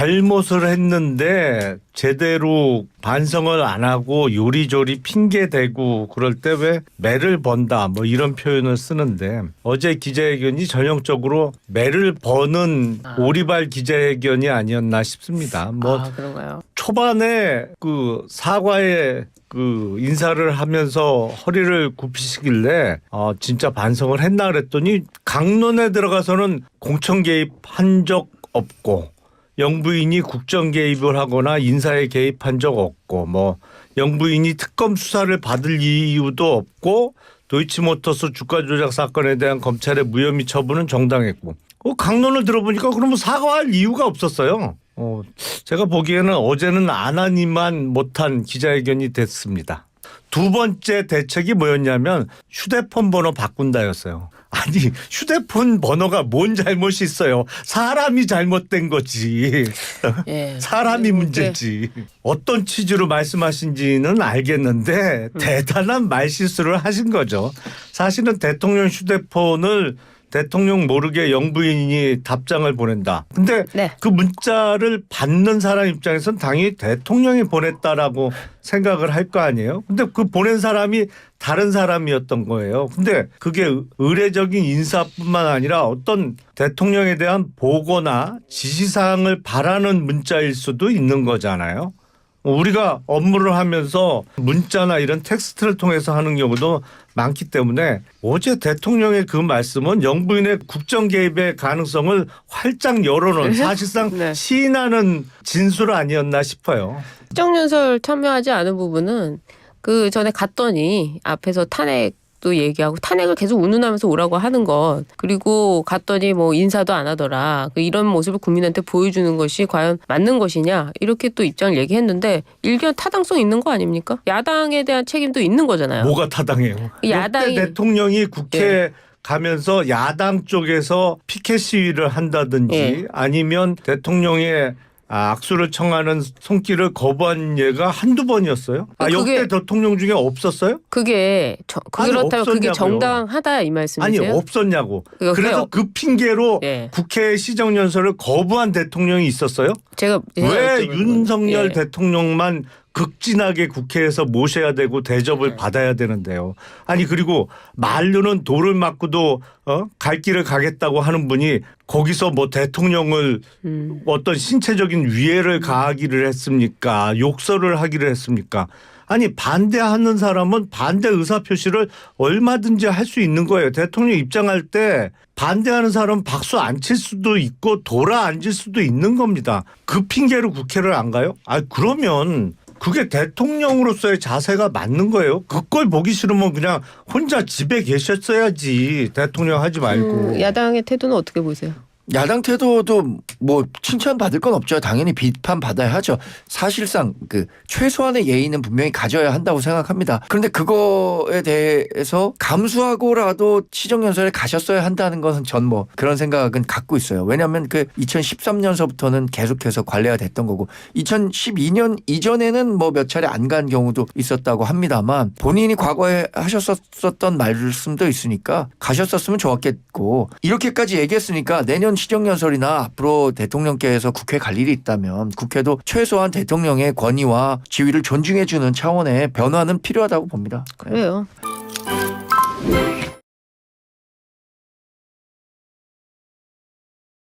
잘못을 했는데 제대로 반성을 안 하고 요리조리 핑계대고 그럴 때 왜 매를 번다 뭐 이런 표현을 쓰는데 어제 기자회견이 전형적으로 매를 버는 오리발 기자회견이 아니었나 싶습니다. 뭐 그런가요? 초반에 그 사과에 그 인사를 하면서 허리를 굽히시길래 진짜 반성을 했나 그랬더니 강론에 들어가서는 공천 개입한 적 없고 영부인이 국정 개입을 하거나 인사에 개입한 적 없고 뭐 영부인이 특검 수사를 받을 이유도 없고 도이치모터스 주가 조작 사건에 대한 검찰의 무혐의 처분은 정당했고 강론을 들어보니까 그러면 사과할 이유가 없었어요. 제가 보기에는 어제는 안 하니만 못한 기자회견이 됐습니다. 두 번째 대책이 뭐였냐면 휴대폰 번호 바꾼다였어요. 아니 휴대폰 번호가 뭔 잘못이 있어요. 사람이 잘못된 거지. 예. 사람이 문제지. 어떤 취지로 말씀하신지는 알겠는데 대단한 말실수를 하신 거죠. 사실은 대통령 휴대폰을 대통령 모르게 영부인이 답장을 보낸다. 근데 네. 그 문자를 받는 사람 입장에서는 당연히 대통령이 보냈다라고 생각을 할 거 아니에요. 근데 그 보낸 사람이 다른 사람이었던 거예요. 근데 그게 의례적인 인사뿐만 아니라 어떤 대통령에 대한 보고나 지시사항을 바라는 문자일 수도 있는 거잖아요. 우리가 업무를 하면서 문자나 이런 텍스트를 통해서 하는 경우도 많기 때문에 어제 대통령의 그 말씀은 영부인의 국정 개입의 가능성을 활짝 열어놓은 사실상 네. 시인하는 진술 아니었나 싶어요. 국정연설 참여하지 않은 부분은 그 전에 갔더니 앞에서 탄핵도 얘기하고 탄핵을 계속 운운하면서 오라고 하는 것 그리고 갔더니 뭐 인사도 안 하더라 이런 모습을 국민한테 보여주는 것이 과연 맞는 것이냐 이렇게 또 입장을 얘기했는데 일견 타당성 있는 거 아닙니까? 야당에 대한 책임도 있는 거잖아요. 뭐가 타당해요? 야당이 역대 대통령이 국회에 가면서 야당 쪽에서 피켓 시위를 한다든지 아니면 대통령의 악수를 청하는 손길을 거부한 예가 한두 번이었어요. 역대 대통령 중에 없었어요? 그게 그렇다면 그게 정당하다 이 말씀이세요? 아니 없었냐고. 그래서 그 핑계로 국회 시정연설을 거부한 대통령이 있었어요? 제가 왜 윤석열 대통령만 극진하게 국회에서 모셔야 되고 대접을 받아야 되는데요. 아니 그리고 말로는 돌을 맞고도 갈 길을 가겠다고 하는 분이 거기서 뭐 대통령을 어떤 신체적인 위해를 가하기를 했습니까? 욕설을 하기를 했습니까? 아니 반대하는 사람은 반대 의사표시를 얼마든지 할 수 있는 거예요. 대통령 입장할 때 반대하는 사람은 박수 안 칠 수도 있고 돌아 앉을 수도 있는 겁니다. 그 핑계로 국회를 안 가요? 그러면 그게 대통령으로서의 자세가 맞는 거예요. 그걸 보기 싫으면 그냥 혼자 집에 계셨어야지. 대통령 하지 말고. 야당의 태도는 어떻게 보세요? 야당 태도도 뭐 칭찬받을 건 없죠. 당연히 비판받아야 하죠. 사실상 그 최소한의 예의는 분명히 가져야 한다고 생각합니다. 그런데 그거에 대해서 감수하고라도 시정연설에 가셨어야 한다는 것은 전 뭐 그런 생각은 갖고 있어요. 왜냐하면 그 2013년서부터는 계속해서 관례가 됐던 거고 2012년 이전에는 뭐 몇 차례 안 간 경우도 있었다고 합니다만 본인이 과거에 하셨었던 말씀도 있으니까 가셨었으면 좋았겠고 이렇게까지 얘기했으니까 내년 시정연설이나 앞으로 대통령께서 국회 갈 일이 있다면 국회도 최소한 대통령의 권위와 지위를 존중해 주는 차원의 변화는 필요하다고 봅니다. 그래요.